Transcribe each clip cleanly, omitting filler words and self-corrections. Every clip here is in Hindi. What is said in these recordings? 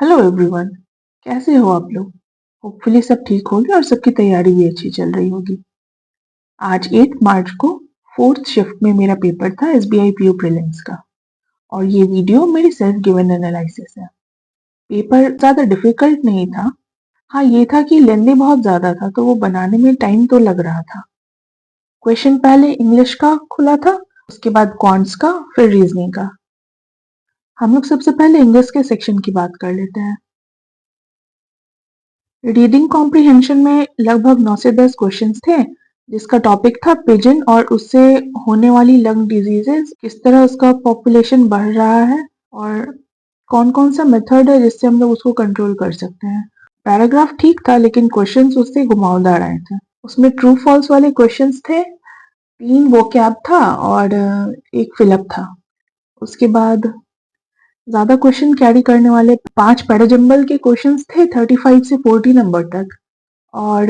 Hello everyone. कैसे हो आप लोग? होपफुली सब ठीक होंगे और सबकी तैयारी भी अच्छी चल रही होगी। आज 8 मार्च को फोर्थ शिफ्ट में मेरा पेपर था एसबीआई पीओ प्रीलिम्स का। और ये वीडियो मेरी सेल्फ गिवन एनालिसिस है। पेपर ज़्यादा डिफिकल्ट नहीं था। हाँ, ये था कि लेंदी बहुत ज़्यादा था तो वो बनाने में टाइम तो लग रहा था। क्वेश्चन पहले इंग्लिश का खुला था, उसके बाद क्वांट्स का, फिर रीजनिंग का। हम लोग सबसे पहले इंग्लिश के सेक्शन की बात कर लेते हैं। रीडिंग कॉम्प्रिहेंशन में लगभग 9 से 10 क्वेश्चंस थे, जिसका टॉपिक था पिजन और उससे होने वाली लंग डिजीजेस, किस तरह उसका पॉपुलेशन बढ़ रहा है और कौन कौन सा मेथड है जिससे हम लोग उसको कंट्रोल कर सकते हैं। पैराग्राफ ठीक था लेकिन क्वेश्चंस उससे घुमावदार आए थे। उसमें ट्रू फॉल्स वाले क्वेश्चंस थे, 3 वोकैब था और एक फिलअप था। उसके बाद ज्यादा क्वेश्चन कैरी करने वाले 5 पैराजंबल के क्वेश्चंस थे 35 से 40 नंबर तक। और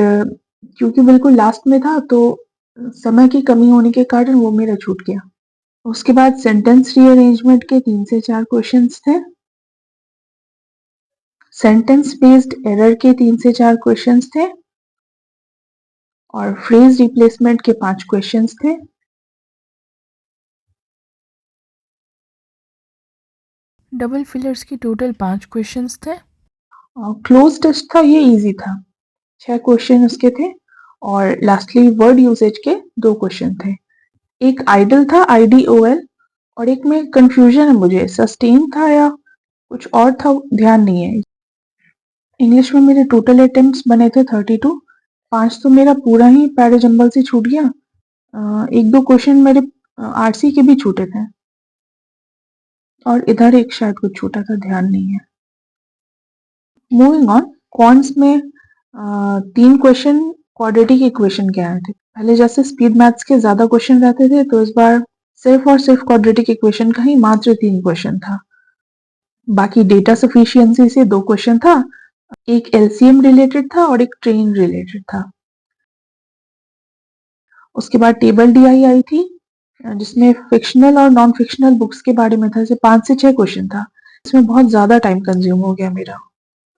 क्योंकि बिल्कुल लास्ट में था तो समय की कमी होने के कारण वो मेरा छूट गया। उसके बाद सेंटेंस रीअरेंजमेंट के 3 से 4 क्वेश्चंस थे। सेंटेंस बेस्ड एरर के 3 से 4 क्वेश्चंस थे और फ्रेज रिप्लेसमेंट के 5 क्वेश्चंस थे। डबल फिलर्स की टोटल 5 क्वेश्चंस थे। क्लोज टेस्ट था, ये इजी था, 6 क्वेश्चन उसके थे। और लास्टली वर्ड यूसेज के 2 क्वेश्चन थे। एक आइडल था IDOL और एक में कंफ्यूजन है, मुझे सस्टेन था या कुछ और था, ध्यान नहीं है। इंग्लिश में मेरे टोटल अटेम्प्ट्स बने थे 32। 5 तो मेरा पूरा ही पैराजंबल से छूट गया। एक दो क्वेश्चन मेरे आरसी के भी छूटे थे और इधर एक शायद कुछ छूटा था, ध्यान नहीं है। मूविंग ऑन, क्वांट्स में 3 क्वेश्चन क्वाड्रेटिक इक्वेशन के आए थे। पहले जैसे स्पीड मैथ्स के ज्यादा क्वेश्चन रहते थे तो इस बार सिर्फ और सिर्फ क्वाड्रेटिक इक्वेशन का ही मात्र 3 क्वेश्चन था। बाकी डेटा सफिशिएंसी से 2 क्वेश्चन था, एक एलसीएम रिलेटेड था और एक ट्रेन रिलेटेड था। उसके बाद टेबल डीआई आई थी, जिसमें फिक्शनल और नॉन फिक्शनल बुक्स के बारे में था। जैसे 5 से 6 क्वेश्चन था। इसमें बहुत ज्यादा टाइम कंज्यूम हो गया मेरा।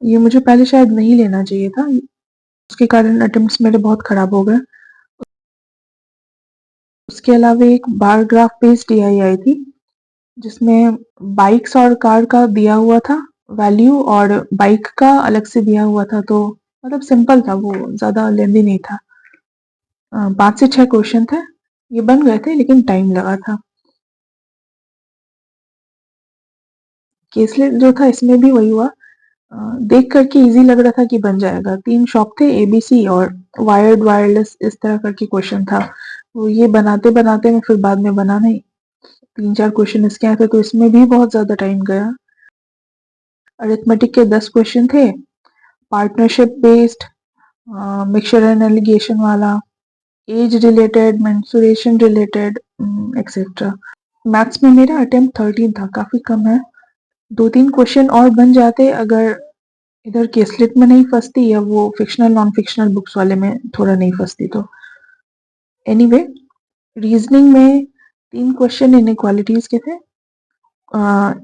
ये मुझे पहले शायद नहीं लेना चाहिए था, उसके कारण अटेम्प्ट्स मेरे बहुत खराब हो गए। उसके अलावा एक बार ग्राफ बेस्ड डीआई आई थी, जिसमें बाइक्स और कार का दिया हुआ था वैल्यू और बाइक का अलग से दिया हुआ था। तो मतलब सिंपल था, वो ज्यादा लेंदी नहीं था। 5 से 6 क्वेश्चन थे, ये बन गए थे लेकिन टाइम लगा था। केसलेट जो था इसमें भी वही हुआ, देख करके इजी लग रहा था कि बन जाएगा। 3 शॉप थे, एबीसी और वायर्ड वायरलेस, इस तरह करके क्वेश्चन था। वो ये बनाते बनाते में फिर बाद में बना नहीं। 3-4 क्वेश्चन इसके आए थे तो इसमें भी बहुत ज्यादा टाइम गया। अरिथमेटिक के 10 क्वेश्चन थे, partnership based, mixture and alligation वाला, age related, mensuration related, etcetera. Maths में मेरा अटेम्प्ट 13 था, काफी कम है। 2-3 क्वेश्चन और बन जाते अगर इधर केसलेट में नहीं फंसती या वो फिक्शनल नॉन फिक्शनल बुक्स वाले में थोड़ा नहीं फंसती तो। एनीवे, रीजनिंग में 3 क्वेश्चन इनइक्वालिटीज के थे,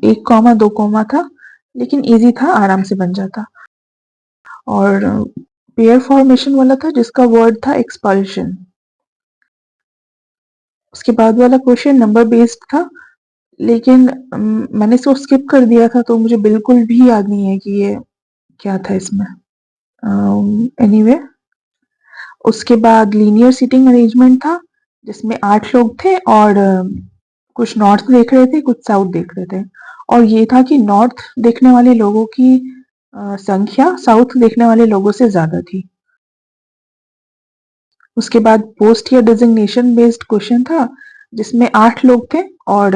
1 कॉमा 2 कॉमा था, लेकिन इजी था, आराम से बन जाता। और पेयर फॉर्मेशन वाला था जिसका वर्ड था एक्सपल्शन। उसके बाद वाला क्वेश्चन नंबर बेस्ड था, लेकिन मैंने इसको स्किप कर दिया था तो मुझे बिल्कुल भी याद नहीं है कि ये क्या था इसमें। एनीवे, उसके बाद लीनियर सीटिंग अरेंजमेंट था, जिसमें 8 लोग थे और कुछ नॉर्थ देख रहे थे, कुछ साउथ देख रहे थे। और ये था कि नॉर्थ देखने वाले लोगों की संख्या साउथ देखने वाले लोगों से ज्यादा थी। उसके बाद पोस्ट या डिजिग्नेशन बेस्ड क्वेश्चन था, जिसमें 8 लोग थे और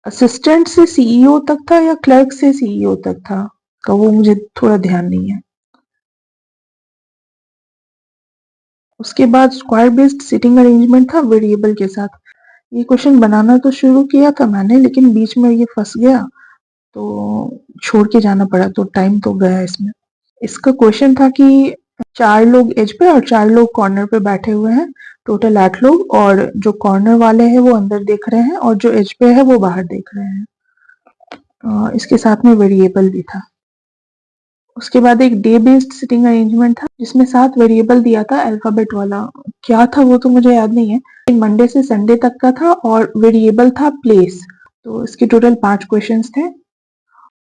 असिस्टेंट से सीईओ तक था या क्लर्क से सीईओ तक था, तो वो मुझे थोड़ा ध्यान नहीं है। उसके बाद स्क्वायर बेस्ड सिटिंग अरेंजमेंट था वेरिएबल के साथ। ये क्वेश्चन बनाना तो शुरू किया था मैंने, लेकिन बीच में ये फंस गया तो छोड़ के जाना पड़ा, तो टाइम तो गया इसमें। इसका क्वेश्चन था कि 4 लोग एज पे और 4 लोग कॉर्नर पे बैठे हुए हैं, टोटल 8 लोग, और जो कॉर्नर वाले हैं वो अंदर देख रहे हैं और जो एज पे है वो बाहर देख रहे हैं। इसके साथ में वेरिएबल भी था। उसके बाद एक डे बेस्ड सिटिंग अरेंजमेंट था जिसमें 7 वेरिएबल दिया था अल्फाबेट वाला। क्या था वो तो मुझे याद नहीं है। मंडे से संडे तक का था और वेरिएबल था प्लेस। तो इसके टोटल 5 क्वेश्चंस थे।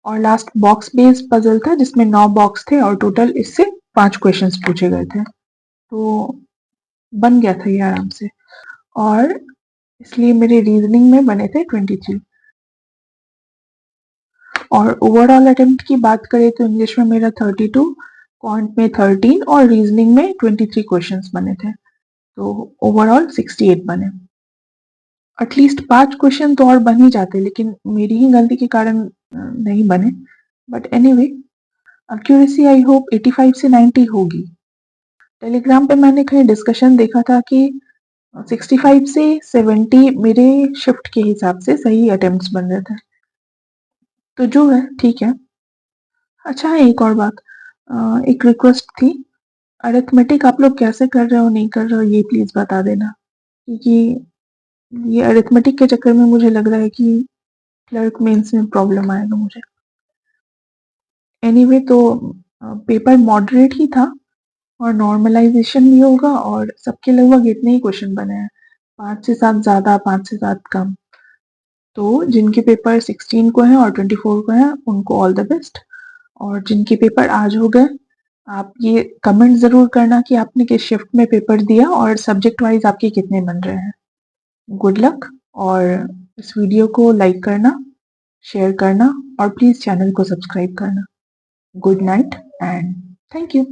और लास्ट बॉक्स बेस्ड पजल था जिसमें 9 बॉक्स थे और टोटल इससे 5 क्वेश्चंस पूछे गए थे। तो बन गया था ये आराम से। और इसलिए मेरे रीजनिंग में बने थे 23। और ओवरऑल अटेम्प्ट की बात करें तो इंग्लिश में मेरा 32, क्वांट में 13 और रीजनिंग में 23 क्वेश्चंस बने थे। तो ओवरऑल 68 बने। एटलीस्ट 5 क्वेश्चन तो और बन ही जाते लेकिन मेरी ही गलती के कारण नहीं बने। But anyway accuracy I hope 85 से 90 होगी। टेलीग्राम पे मैंने कहीं डिस्कशन देखा था कि 65 से 70 मेरे शिफ्ट के हिसाब से सही अटेम्प्ट्स बन रहे थे। तो जो है ठीक है। अच्छा है, एक और बात, एक रिक्वेस्ट थी, अरिथमेटिक आप लोग कैसे कर रहे हो नहीं कर रहे हो ये प्लीज बता देना, क्योंकि ये अरिथमेटिक के चक्कर में मुझे लग रहा है कि क्लर्क मेंस में प्रॉब्लम आएगा मुझे। एनीवे तो पेपर मॉडरेट ही था और नॉर्मलाइजेशन भी होगा और सबके लगभग इतने ही क्वेश्चन बने हैं, 5 से 7 ज्यादा 5 से 7 कम। तो जिनके पेपर 16 को है और 24 को है उनको ऑल द बेस्ट। और जिनके पेपर आज हो गए आप ये कमेंट जरूर करना कि आपने किस शिफ्ट में पेपर दिया और सब्जेक्ट वाइज आपके कितने बन रहे हैं। Good luck. और इस वीडियो को लाइक करना, शेयर करना और प्लीज चैनल को सब्सक्राइब करना। Good night and thank you.